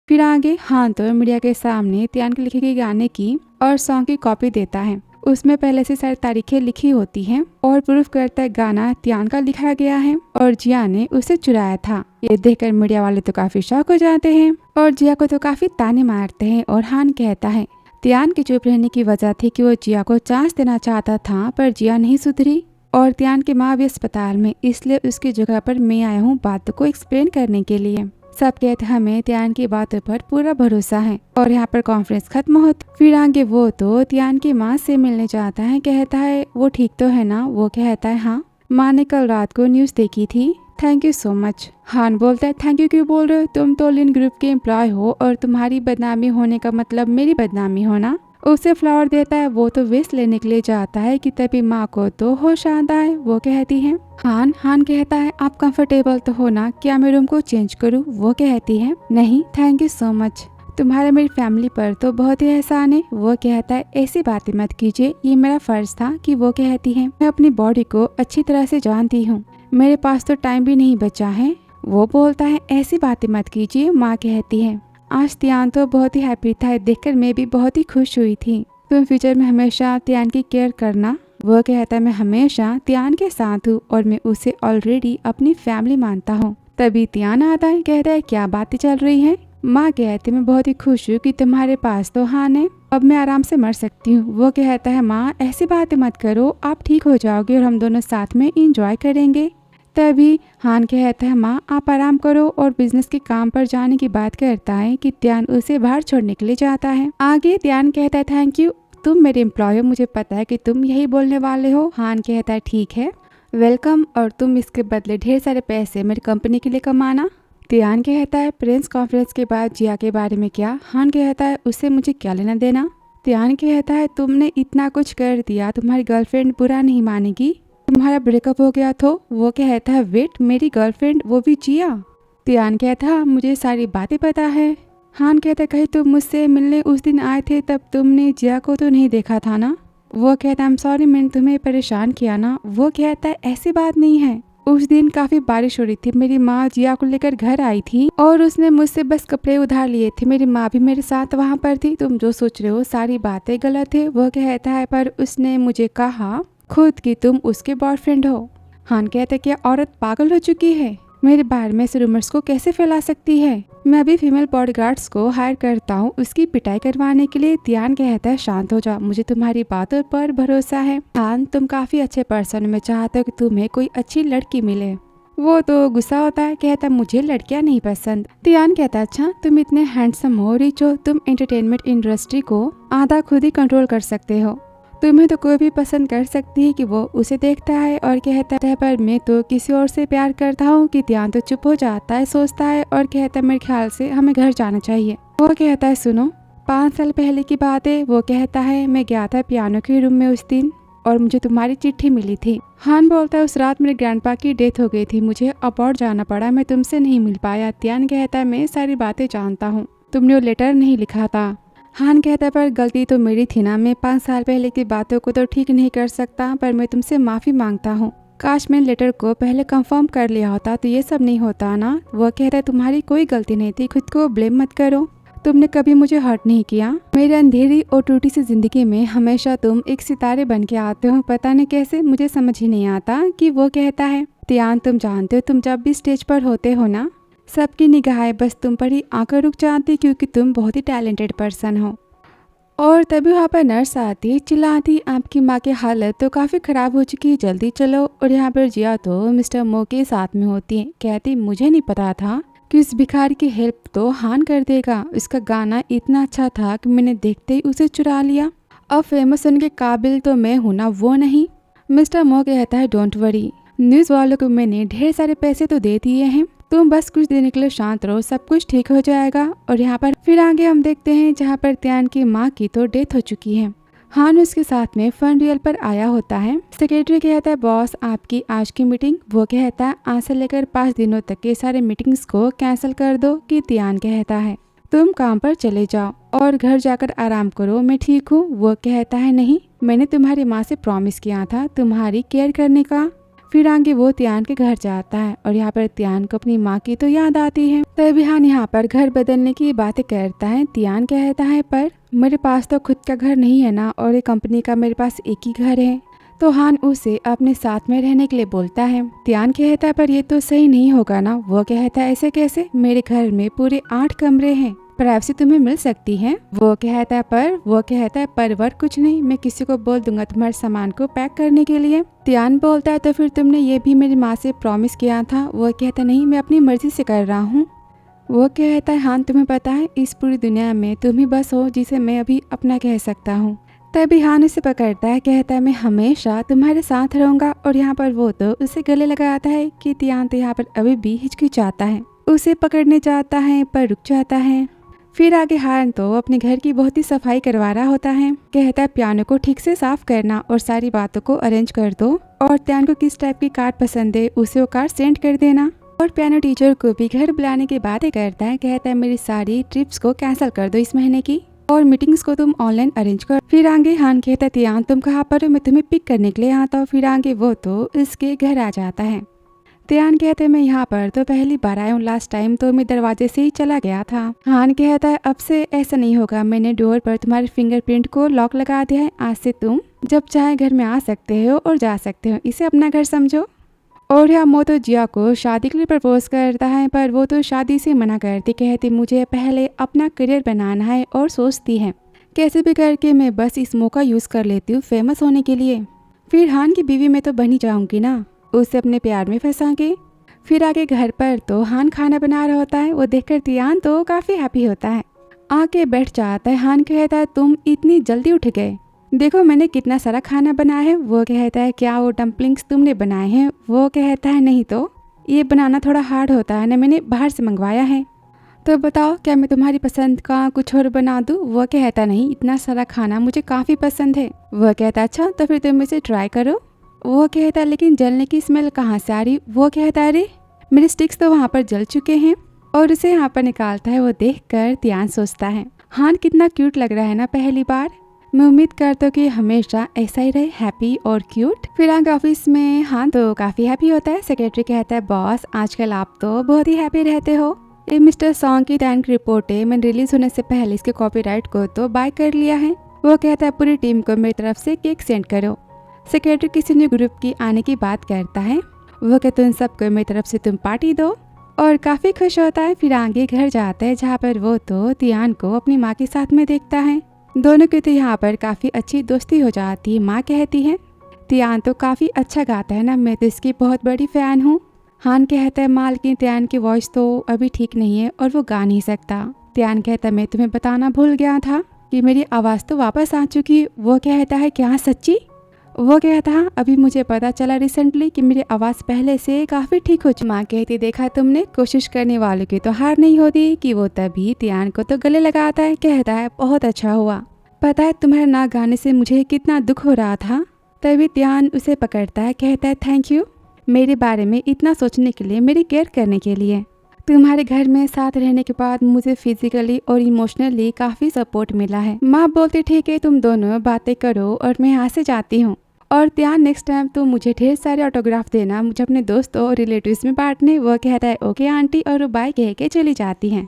फिर आगे हान तो मीडिया के सामने त्यान के लिखे गए गाने की और सॉन्ग की कॉपी देता है। उसमें पहले से सारी तारीखें लिखी होती हैं और प्रूफ करता है गाना त्यान का लिखा गया है और जिया ने उसे चुराया था। ये देखकर मीडिया वाले तो काफी शॉक हो जाते हैं और जिया को तो काफी ताने मारते हैं और हान कहता है त्यान के चुप रहने की वजह थी कि वो जिया को चांस देना चाहता था, पर जिया नहीं सुधरी और त्यान की माँ भी अस्पताल में, इसलिए उसकी जगह पर मैं आया हूँ बातों को एक्सप्लेन करने के लिए। सब कहते हमें त्यान की बातों पर पूरा भरोसा है और यहाँ पर कॉन्फ्रेंस खत्म होती। फिर आगे वो तो त्यान की माँ से मिलने जाता है, कहता है वो ठीक तो है ना। वो कहता है हाँ, माँ ने कल रात को न्यूज़ देखी थी, थैंक यू सो मच। हान बोलता है थैंक यू क्यों बोल रहे हो, तुम तो लिन ग्रुप के एम्प्लॉय हो और तुम्हारी बदनामी होने का मतलब मेरी बदनामी होना। उसे फ्लावर देता है, वो तो विश लेने के लिए जाता है कि तभी माँ को तो होश आता है। वो कहती है हान कहता है आप कंफर्टेबल तो हो ना, क्या मैं रूम को चेंज करूँ। वो कहती है नहीं थैंक यू सो मच, तुम्हारा मेरी फैमिली पर तो बहुत ही एहसान है। वो कहता है ऐसी बातें मत कीजिए, ये मेरा फर्ज था। कि वो कहती है मैं अपनी बॉडी को अच्छी तरह से जानती हूँ, मेरे पास तो टाइम भी नहीं बचा है। वो बोलता है ऐसी बातें मत कीजिए। माँ कहती है आज त्यान तो बहुत ही हैप्पी था, देखकर मैं भी बहुत ही खुश हुई थी। तुम फ्यूचर में हमेशा त्यान की केयर करना। वो कहता है मैं हमेशा त्यान के साथ हूँ और मैं उसे ऑलरेडी अपनी फैमिली मानता हूँ। तभी त्यान आता है, कहता है क्या बातें चल रही है। माँ कहती मैं बहुत ही खुश हूँ कि तुम्हारे पास तो हान है, अब मैं आराम से मर सकती हूँ। वो कहता है माँ ऐसी बातें मत करो, आप ठीक हो जाओगे और हम दोनों साथ में इंजॉय करेंगे। तभी हान कहता है माँ आप आराम करो और बिजनेस के काम पर जाने की बात करता है कि त्यान उसे बाहर छोड़ने के लिए जाता है। आगे त्यान कहता है थैंक यू, तुम मेरे एम्प्लॉय हो, मुझे पता है कि तुम यही बोलने वाले हो। हान कहता है ठीक है वेलकम, और तुम इसके बदले ढेर सारे पैसे मेरी कंपनी के लिए कमाना। त्यान कहता है प्रेस कॉन्फ्रेंस के बाद जिया के बारे में क्या। हान कहता है उससे मुझे क्या लेना देना। त्यान कहता है तुमने इतना कुछ कर दिया, तुम्हारी गर्लफ्रेंड बुरा नहीं मानेगी, तुम्हारा ब्रेकअप हो गया तो। वो कहता है वेट मेरी गर्लफ्रेंड, वो भी जिया। त्यान कहता है मुझे सारी बातें पता है। हान कहता है कहीं तुम मुझसे मिलने उस दिन आए थे तब तुमने जिया को तो नहीं देखा था ना। वो कहता है सॉरी मैंने तुम्हें परेशान किया ना। वो कहता है ऐसी बात नहीं है, उस दिन काफी बारिश हो रही थी, मेरी माँ जिया को लेकर घर आई थी और उसने मुझसे बस कपड़े उधार लिए थे, मेरी माँ भी मेरे साथ वहाँ पर थी, तुम जो सोच रहे हो सारी बातें गलत है। वो कहता है पर उसने मुझे कहा खुद कि तुम उसके बॉयफ्रेंड हो। हान कहता है क्या औरत पागल हो चुकी है, मेरे बारे में इस रूमर्स को कैसे फैला सकती है। मैं अभी फीमेल बॉडीगार्ड्स को हायर करता हूँ उसकी पिटाई करवाने के लिए। त्यान कहता है शांत हो जा, मुझे तुम्हारी बातों पर भरोसा है। हान तुम काफी अच्छे पर्सन, मैं चाहता हूँ कि तुम्हें कोई अच्छी लड़की मिले। वो तो गुस्सा होता है, कहता है मुझे लड़कियां नहीं पसंद। त्यान कहता है अच्छा तुम इतने हैंडसम हो, रिच हो, तुम एंटरटेनमेंट इंडस्ट्री को आधा खुद ही कंट्रोल कर सकते हो, तुम्हें तो कोई भी पसंद कर सकती है। कि वो उसे देखता है और कहता है पर मैं तो किसी और से प्यार करता हूँ। कि त्यान तो चुप हो जाता है, सोचता है और कहता है मेरे ख्याल से हमें घर जाना चाहिए। वो कहता है सुनो 5 साल पहले की बात है। वो कहता है मैं गया था पियानो के रूम में उस दिन और मुझे तुम्हारी चिट्ठी मिली थी। हान बोलता है उस रात मेरे ग्रैंडपा की डेथ हो गई थी, मुझे अबॉर्ड जाना पड़ा, मैं तुमसे नहीं मिल पाया। त्यान कहता है मैं सारी बातें जानता हूँ, तुमने वो लेटर नहीं लिखा था। हान कहता है पर गलती तो मेरी थी ना, मैं 5 साल पहले की बातों को तो ठीक नहीं कर सकता, पर मैं तुमसे माफ़ी मांगता हूँ। काश मैं लेटर को पहले कंफर्म कर लिया होता तो ये सब नहीं होता ना। वो कहता है तुम्हारी कोई गलती नहीं थी, खुद को ब्लेम मत करो, तुमने कभी मुझे हर्ट नहीं किया। मेरी अंधेरी और टूटी सी जिंदगी में हमेशा तुम एक सितारे बन के आते हो, पता नहीं कैसे, मुझे समझ ही नहीं आता। कि वो कहता है त्यान तुम जानते हो तुम जब भी स्टेज पर होते हो ना सबकी निगाहें बस तुम पर ही आकर रुक जाती, क्योंकि तुम बहुत ही टैलेंटेड पर्सन हो। और तभी वहाँ पर नर्स आती, चिल्लाती आपकी माँ की हालत तो काफ़ी ख़राब हो चुकी है, जल्दी चलो। और यहाँ पर जिया तो मिस्टर मो के साथ में होती है, कहती मुझे नहीं पता था कि उस भिखारी की हेल्प तो हान कर देगा, उसका गाना इतना अच्छा था कि मैंने देखते ही उसे चुरा लिया, अब फेमस होने के काबिल तो मैं हूँ ना, वो नहीं। मिस्टर मो कहता है डोंट वरी, न्यूज़ वालों को मैंने ढेर सारे पैसे तो दे दिए हैं, तुम बस कुछ दिन के लिए शांत रहो, सब कुछ ठीक हो जाएगा। और यहाँ पर फिर आगे हम देखते हैं जहाँ पर त्यान की माँ की तो डेथ हो चुकी है। हान उसके साथ में फंड रियल पर आया होता है। सेक्रेटरी कहता है बॉस आपकी आज की मीटिंग। वो कहता है आज से लेकर 5 दिनों तक के सारे मीटिंग्स को कैंसिल कर दो। कि त्यान कहता है तुम काम पर चले जाओ और घर जाकर आराम करो, मैं ठीक हूँ। वो कहता है नहीं, मैंने तुम्हारी माँ से प्रॉमिस किया था तुम्हारी केयर करने का। फिर आगे वो त्यान के घर जाता है और यहाँ पर त्यान को अपनी माँ की तो याद आती है। तभी हान यहाँ पर घर बदलने की बातें करता है। त्यान कहता है पर मेरे पास तो खुद का घर नहीं है ना, और ये कंपनी का मेरे पास एक ही घर है। तो हान उसे अपने साथ में रहने के लिए बोलता है। त्यान कहता है पर ये तो सही नहीं होगा ना। वो कहता है ऐसे कैसे, मेरे घर में पूरे 8 कमरे हैं, प्राइवेसी तुम्हें मिल सकती है। वो कहता है पर वर कुछ नहीं, मैं किसी को बोल दूंगा तुम्हारे सामान को पैक करने के लिए। त्यान बोलता है तो फिर तुमने ये भी मेरी माँ से प्रॉमिस किया था। वो कहता नहीं, मैं अपनी मर्जी से कर रहा हूँ। वो कहता है हान तुम्हें पता है इस पूरी दुनिया में तुम ही बस हो जिसे मैं अभी अपना कह सकता हूँ। तभी हान उसे पकड़ता है, कहता है मैं हमेशा तुम्हारे साथ रहूंगा। और यहाँ पर वो तो उसे गले लगाता है कि त्यान तो यहाँ पर अभी भी हिचकिचाता है, उसे पकड़ने जाता है पर रुक जाता है। फिर आगे हान तो अपने घर की बहुत ही सफाई करवा रहा होता है। कहता है पियानो को ठीक से साफ करना और सारी बातों को अरेंज कर दो, और त्यान को किस टाइप की कार्ड पसंद है उसे वो कार्ड सेंड कर देना। और पियानो टीचर को भी घर बुलाने की बातें करता है। कहता है मेरी सारी ट्रिप्स को कैंसिल कर दो इस महीने की, और मीटिंग्स को तुम ऑनलाइन अरेंज कर। फिर आगे हान कहता है त्यान तुम कहाँ पर हो, मैं तुम्हें पिक करने के लिए आता हूँ। फिर आगे वो तो इसके घर आ जाता है। त्यान कहते हैं मैं यहाँ पर तो पहली बार आया हूँ, लास्ट टाइम तो मैं दरवाजे से ही चला गया था। हान कहता है अब से ऐसा नहीं होगा, मैंने डोर पर तुम्हारे फिंगरप्रिंट को लॉक लगा दिया है, आज से तुम जब चाहे घर में आ सकते हो और जा सकते हो, इसे अपना घर समझो। और यहाँ मो तो जिया को शादी के लिए प्रपोज करता है, पर वो तो शादी से मना करती, कहती मुझे पहले अपना करियर बनाना है, और सोचती है कैसे भी करके मैं बस इस मौका यूज कर लेती हूँ फेमस होने के लिए। फिर हान की बीवी में तो बन ही जाऊंगी ना, उसे अपने प्यार में फंसा के। फिर आगे घर पर तो हान खाना बना रहा होता है। वो देखकर त्यान तो काफी हैप्पी होता है, आके बैठ जाता है। हान कहता है तुम इतनी जल्दी उठ गए, देखो मैंने कितना सारा खाना बनाया है। वो कहता है क्या वो डम्पलिंग्स तुमने बनाए हैं। वो कहता है नहीं तो ये बनाना थोड़ा हार्ड होता है ना, मैंने बाहर से मंगवाया है। तो बताओ क्या मैं तुम्हारी पसंद का कुछ और बना दूँ। वो कहता नहीं, इतना सारा खाना मुझे काफी पसंद है। वो कहता अच्छा तो फिर तुम इसे ट्राई करो। वो कहता है लेकिन जलने की स्मेल कहाँ से आ रही। वो कहता है अरे मेरे स्टिक्स तो वहाँ पर जल चुके हैं, और उसे यहाँ पर निकालता है। वो देखकर त्यान सोचता है हान कितना क्यूट लग रहा है ना पहली बार। मैं उम्मीद करता हूँ कि हमेशा ऐसा ही रहे, हैप्पी और क्यूट। फिर आगे ऑफिस में हान तो काफी हैप्पी होता है। सेक्रेटरी कहता है बॉस आजकल आप तो बहुत ही हैप्पी रहते हो। ये मिस्टर सॉन्ग की टैंक रिपोर्ट है, मैंने रिलीज होने से पहले इसके कॉपीराइट को तो बाय कर लिया है। वो कहता है पूरी टीम को मेरी तरफ से केक सेंड करो। सेक्रेटरी किसी न्यू ग्रुप की आने की बात करता है। वो कहते उन सबको मेरी तरफ से तुम पार्टी दो, और काफी खुश होता है। फिर आगे घर जाता है जहाँ पर वो तो त्यान को अपनी माँ के साथ में देखता है। दोनों की तो यहाँ पर काफी अच्छी दोस्ती हो जाती है। माँ कहती है त्यान तो काफी अच्छा गाता है ना, मैं तो इसकी बहुत बड़ी फैन हूँ। हान कहता है माँ लेकिन त्यान की वॉइस तो अभी ठीक नहीं है और वो गा नहीं सकता। त्यान कहता है मैं तुम्हें बताना भूल गया था कि मेरी आवाज तो वापस आ चुकी। वो कहता है क्या सच्ची। वो कहता है अभी मुझे पता चला रिसेंटली कि मेरी आवाज पहले से काफी ठीक हो चुकी। माँ कहती देखा तुमने, कोशिश करने वालों की तो हार नहीं होती। कि वो तभी त्यान को तो गले लगाता है। कहता है बहुत अच्छा हुआ, पता है तुम्हारे ना गाने से मुझे कितना दुख हो रहा था। तभी त्यान उसे पकड़ता है, कहता है थैंक यू मेरे बारे में इतना सोचने के लिए, मेरी केयर करने के लिए। तुम्हारे घर में साथ रहने के बाद मुझे फिजिकली और इमोशनली काफी सपोर्ट मिला है। माँ बोलती ठीक है तुम दोनों बातें करो और मैं यहाँ से जाती हूँ। और त्यान नेक्स्ट टाइम तो मुझे ढेर सारे ऑटोग्राफ देना, मुझे अपने दोस्तों और रिलेटिव्स में बांटने। वो कहता है ओके आंटी, और बाय कह के चली जाती हैं।